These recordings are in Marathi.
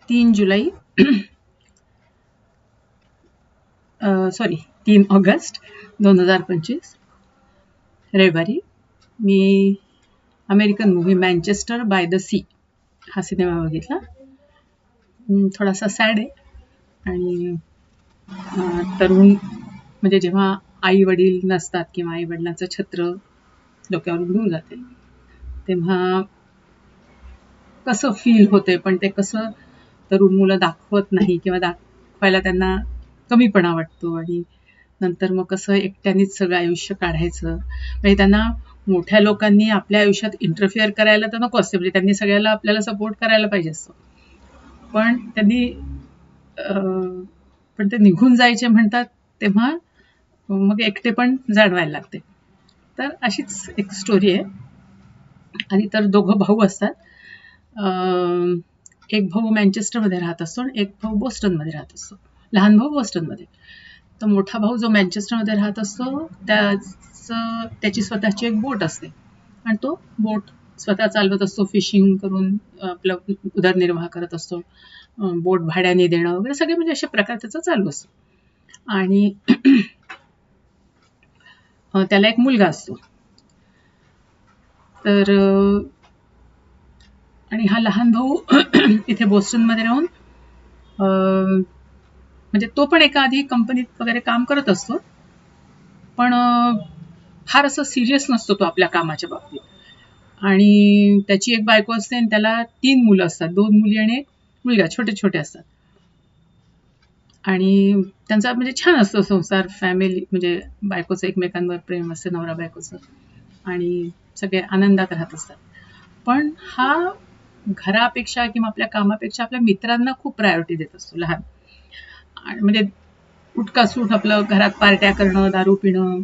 3 जुलै 3 ऑगस्ट 2025 रविवारी मी American movie Manchester by the sea हा सिनेमा बघितला. थोडासा सॅड आहे आणि तरुण म्हणजे जेव्हा आई वडील नसतात किंवा आई वडिलांचं छत्र डोक्यावर उडून जाते तेव्हा कसं फील होते, पण ते कसं तरुण मुलं दाखवत नाही किंवा दाखवायला त्यांना कमीपणा वाटतो आणि नंतर मग कसं एकट्यानेच सगळं आयुष्य काढायचं. म्हणजे त्यांना मोठ्या लोकांनी आपल्या आयुष्यात इंटरफिअर करायला तर नको असते, म्हणजे त्यांनी सगळ्याला आपल्याला सपोर्ट करायला पाहिजे असतं, पण पण ते निघून जायचे म्हणतात तेव्हा मग एकटे पण जाणवायला लागते. तर अशीच एक स्टोरी आहे. आणि तर दोघं भाऊ असतात. एक भाऊ मँचेस्टरमध्ये राहत असतो आणि एक भाऊ बोस्टनमध्ये राहत असतो. लहान भाऊ बोस्टनमध्ये. तर मोठा भाऊ जो मँचेस्टरमध्ये राहत असतो त्याची स्वतःची एक बोट असते आणि तो बोट स्वतः चालवत असतो, फिशिंग करून आपला उदरनिर्वाह करत असतो. बोट भाड्याने देणं वगैरे सगळे म्हणजे अशा प्रकार त्याचा चालू असतो. आणि त्याला एक मुलगा असतो. तर आणि हा लहान भाऊ इथे बोस्टनमध्ये राहून म्हणजे तो पण एका आधी कंपनीत वगैरे काम करत असतो, पण फार असं सिरियस नसतो तो आपल्या कामाच्या बाबतीत. आणि त्याची एक बायको असते आणि त्याला 3 मुलं असतात, 2 मुली आणि एक मुलगा, छोटे छोटे असतात. आणि त्यांचा म्हणजे छान असतो संसार, फॅमिली, म्हणजे बायकोचं एकमेकांवर प्रेम असतं, नवरा बायकोचं, आणि सगळे आनंदात राहत असतात. पण हा घरापेक्षा किंवा आपल्या कामापेक्षा आपल्या मित्रांना खूप प्रायोरिटी देत असतो लहान. म्हणजे उठकासूट आपलं घरात पार्ट्या करणं, दारू पिणं,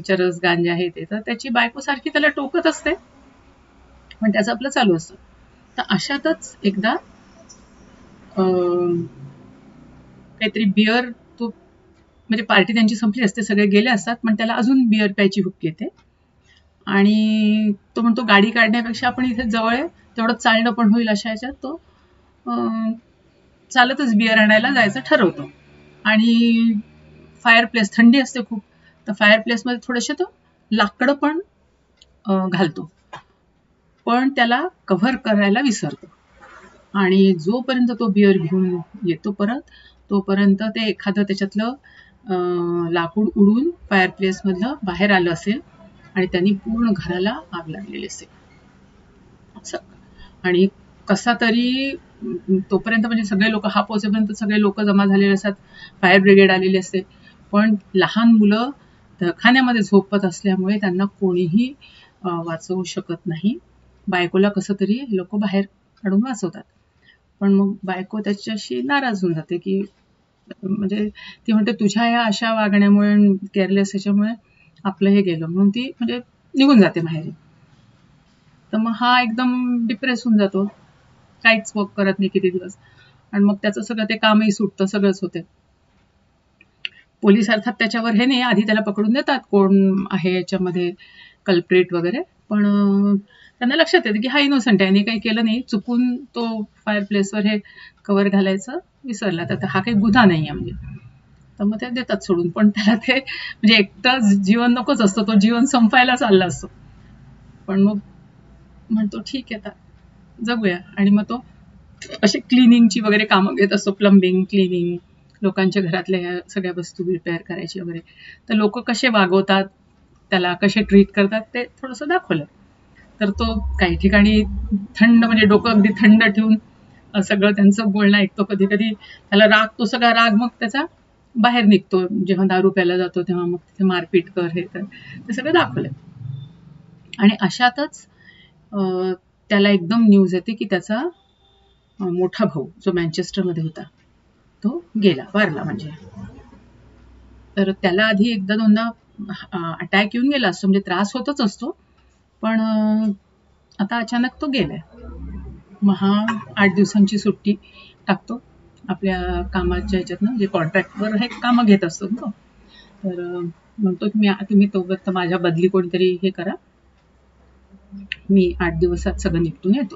चरस गांजा हे ते. तर त्याची बायको सारखी त्याला टोकत असते, पण त्याचं आपलं चालू असतं. तर अशातच एकदा काहीतरी बिअर, तो म्हणजे पार्टी त्यांची संपली असते, सगळे गेले असतात, पण त्याला अजून बिअर प्यायची हुक येते आणि तो म्हणतो गाडी काढण्यापेक्षा आपण इथे जवळ आहे, तेवढं चालणं पण होईल, अशा ह्याच्यात तो चालतच बिअर आणायला जायचं ठरवतो. आणि फायर प्लेस, थंडी असते खूप, तर फायर प्लेसमध्ये थोडेसे तो लाकडं पण घालतो, पण त्याला कव्हर करायला विसरतो. आणि जोपर्यंत तो बिअर घेऊन येतो परत, तोपर्यंत ते एखादं त्याच्यातलं लाकूड उडून फायर प्लेसमधलं बाहेर आलं असेल आणि त्यांनी पूर्ण घराला आग लागलेली असेल असं. आणि कसा तरी तोपर्यंत म्हणजे सगळे लोक, हा पोहोचेपर्यंत सगळे लोक जमा झालेले असतात, फायर ब्रिगेड आलेली असते, पण लहान मुलं दवाखान्यामध्ये झोपत असल्यामुळे त्यांना कोणीही वाचवू शकत नाही. बायकोला कसं तरी लोक बाहेर काढून वाचवतात, पण मग बायको त्याच्याशी नाराज होऊन जाते, की म्हणजे ती म्हणते तुझ्या या अशा वागण्यामुळे, केअरलेस ह्याच्यामुळे आपलं हे गेलं, म्हणून ती म्हणजे निघून जाते माहेरी. तर मग हा एकदम डिप्रेस होऊन जातो, काहीच वर्क करत नाही किती दिवस, आणि मग त्याचं सगळं ते कामही सुटतं, सगळंच होते. पोलीस अर्थात त्याच्यावर हे नाही, आधी त्याला पकडून देतात कोण आहे याच्यामध्ये कल्प्रेट वगैरे, पण त्यांना लक्षात येतं की हा इनोसंट आहे, याने काही केलं नाही, चुकून तो फायर प्लेसवर हे कव्हर घालायचं विसरला, तर हा काही गुन्हा नाही आहे म्हणजे. तर मग ते देतात सोडून, पण त्याला ते म्हणजे एकटं जीवन नकोच असतं, तो जीवन संपायला चालला असतो, पण मग म्हणतो ठीक आहे आता जगूया. आणि मग तो असे क्लिनिंगची वगैरे कामं घेत असतो, प्लंबिंग, क्लिनिंग, लोकांच्या घरातल्या सगळ्या वस्तू रिपेअर करायची वगैरे. तर लोक कसे वागवतात, त्याला कसे ट्रीट करतात, ते थोडंसं दाखवलं. तर तो काही ठिकाणी थंड, म्हणजे डोकं अगदी थंड ठेवून सगळं त्यांचं बोलणं ऐकतो. कधी कधी त्याला राग, तो सगळा राग मग त्याचा बाहेर निघतो, जेव्हा दारू प्यायला जातो तेव्हा मग तिथे मारपीट कर, हे कर, ते सगळं दाखवलंय. आणि अशातच त्याला एकदम न्यूज येते की त्याचा मोठा भाऊ जो मँचेस्टरमध्ये होता तो गेला, वारला म्हणजे. तर त्याला आधी एकदा दोनदा अटॅक येऊन गेला असतो, म्हणजे त्रास होतच असतो, पण आता अचानक तो गेलाय. मग हा 8 दिवसांची सुट्टी टाकतो आपल्या कामाच्या ह्याच्यातनं, जे कॉन्ट्रॅक्टवर हे कामं घेत असतो तो. तर म्हणतो तुम्ही तोपर्यंत माझ्या बदली कोणीतरी हे करा, मी 8 दिवसात सगळं निपटून येतो.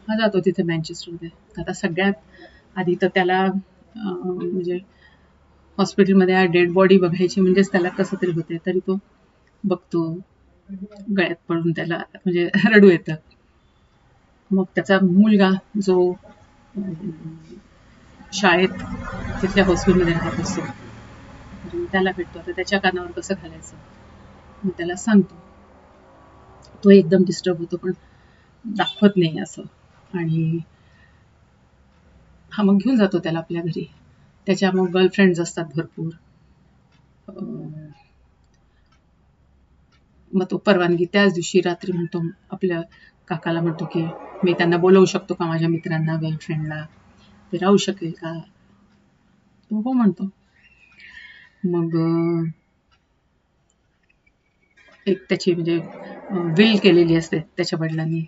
हा जातो तिथे मँचेस्टरमध्ये. आता सगळ्यात आधी तर त्याला म्हणजे हॉस्पिटलमध्ये डेड बॉडी बघायची म्हणजेच त्याला कसं तरी होते, तरी तो बघतो. गळ्यात पडून त्याला म्हणजे रडू येतं. मग त्याचा मुलगा जो शाळेत तिथल्या हॉस्पिटलमध्ये राहत असतो, त्याला भेटतो. आता त्याच्या कानावर कसं घालायचं मग त्याला सांगतो. तो एकदम डिस्टर्ब होतो पण दाखवत नाही असं. आणि हा मग घेऊन जातो त्याला आपल्या घरी. त्याच्या मग गर्लफ्रेंड्स असतात भरपूर. मग तो परवानगी त्याच दिवशी रात्री म्हणतो, आपल्या काकाला म्हणतो की मी त्यांना बोलवू शकतो का, माझ्या मित्रांना, गर्लफ्रेंडला, ते राहू शकेल का. तो हो म्हणतो. मग एक त्याची म्हणजे विल केलेली असते त्याच्या वडिलांनी,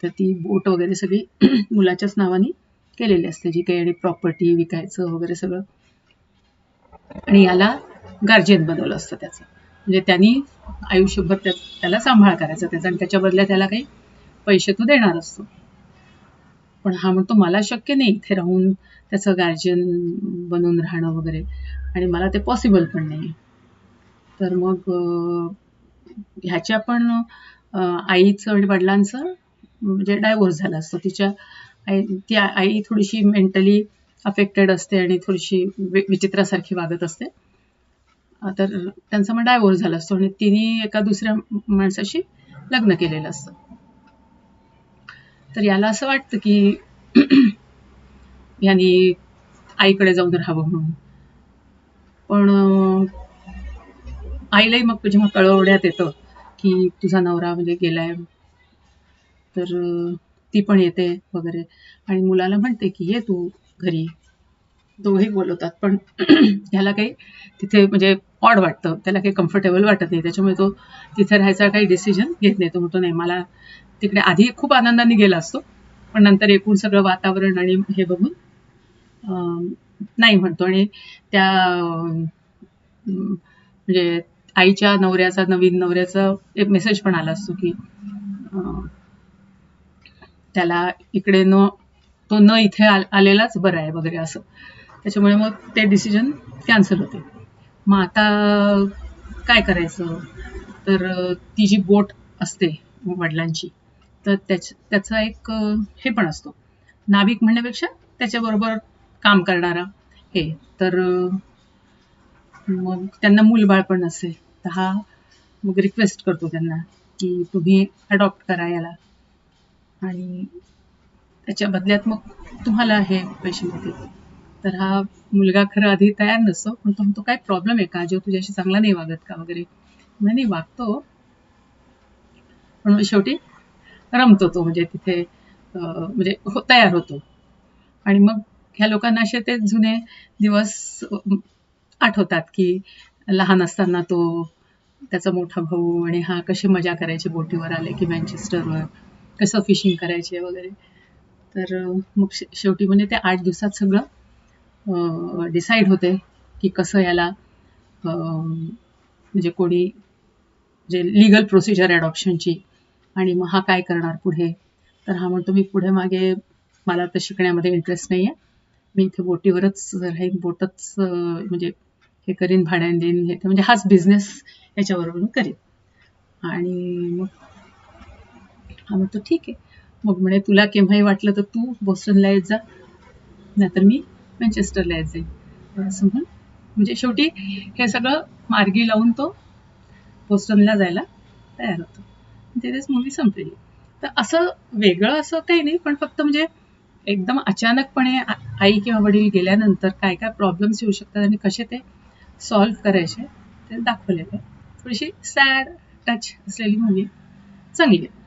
तर ती बोट वगैरे सगळी मुलाच्याच नावाने केलेली असते, जी काही, आणि प्रॉपर्टी विकायचं वगैरे सगळं. आणि याला गार्जियन बनवलं असतं त्याचं, म्हणजे त्यांनी आयुष्यभर त्याला सांभाळ करायचा त्याचा, आणि त्याच्या बदल्यात त्याला काही पैसे तो देणार असतो. पण हा म्हणतो मला शक्य नाही इथे राहून त्याचं गार्जियन बनून राहणं वगैरे, आणि मला ते पॉसिबल पण नाही. तर मग ह्याच्या पण आईचं आणि वडिलांचं म्हणजे डायव्होर्स झाला असतो. ती आई थोडीशी मेंटली अफेक्टेड असते आणि थोडीशी विचित्रासारखी वागत असते. तर त्यांचा मग डायव्होर्स झाला असतो आणि तिने एका दुसऱ्या माणसाशी लग्न केलेलं असतं. तर याला असं वाटतं की यांनी आईकडे जाऊन राहावं म्हणून. पण आईलाही मग जेव्हा कळवण्यात येतं की तुझा नवरा म्हणजे गेलाय, तर ती पण येते वगैरे, आणि मुलाला म्हणते की ये तू घरी. दोघे बोलवतात, पण ह्याला काही तिथे म्हणजे ऑड वाटतं, त्याला काही कम्फर्टेबल वाटत नाही. त्याच्यामुळे तो तिथे राहायचा काही डिसिजन घेत नाही. तो म्हणतो नाही, मला तिकडे आधी खूप आनंदाने गेला असतो, पण नंतर एकूण सगळं वातावरण आणि हे बघून नाही म्हणतो. आणि त्या म्हणजे आईच्या नवऱ्याचा, नवीन नवऱ्याचा एक मेसेज पण आला असतो की त्याला इकडे तो न इथे आलेलाच बरं आहे वगैरे असं. त्याच्यामुळे मग ते डिसिजन कॅन्सल होते. मग आता काय करायचं, तर ती जी बोट असते वडिलांची, तर त्याचा एक हे पण असतो, नाविक म्हणण्यापेक्षा त्याच्याबरोबर काम करणारा हे. तर मग त्यांना मूलबाळ पण असेल, तर हा मग रिक्वेस्ट करतो त्यांना की तुम्ही अडॉप्ट करा याला, आणि त्याच्या बदल्यात मग तुम्हाला हे पैसे मिळतील. तर हा मुलगा खरं आधी तयार नसतो, पण तो म्हणतो काय प्रॉब्लेम आहे का, जो तुझ्याशी चांगला नाही वागत का वगैरे. नाही वागतो, पण शेवटी रमतो तो, म्हणजे तिथे म्हणजे तयार होतो. आणि मग ह्या लोकांना असे ते जुने दिवस आठवतात की लहान असताना तो, त्याचा मोठा भाऊ आणि हा कसे मजा करायचे बोटीवर आले की मँचेस्टरवर, कसं फिशिंग करायचे वगैरे. तर मग शेवटी म्हणजे ते 8 दिवसात सगळं डिसाईड होते की कसं याला म्हणजे कोणी म्हणजे लीगल प्रोसिजर अडॉप्शनची, आणि मग हा काय करणार पुढे. तर हा म्हणतो मी पुढे मागे मला तर शिकण्यामध्ये इंटरेस्ट नाही आहे, मी इथे बोटीवरच राहीन, बोटच म्हणजे हे करीन, भाड्याने देईन, हे म्हणजे हाच बिझनेस याच्याबरोबर मी करीन. आणि मग हा म्हणतो ठीक आहे. मग म्हणे तुला केव्हाही वाटलं तर तू बोस्टनला येत जा, नाहीतर मी मँचेस्टरला येत जाईल असं म्हणून. म्हणजे शेवटी हे सगळं मार्गी लावून तो बोस्टनला जायला तयार होतो. तिथेच मूवी संपलेली. तर असं वेगळं असं काही नाही, पण फक्त म्हणजे एकदम अचानकपणे आई किंवा वडील गेल्यानंतर काय काय प्रॉब्लेम्स येऊ शकतात आणि कसे ते सॉल्व्ह करायचे ते दाखवलेलं आहे. थोडीशी सॅड टच असलेली मूवी, चांगली आहे.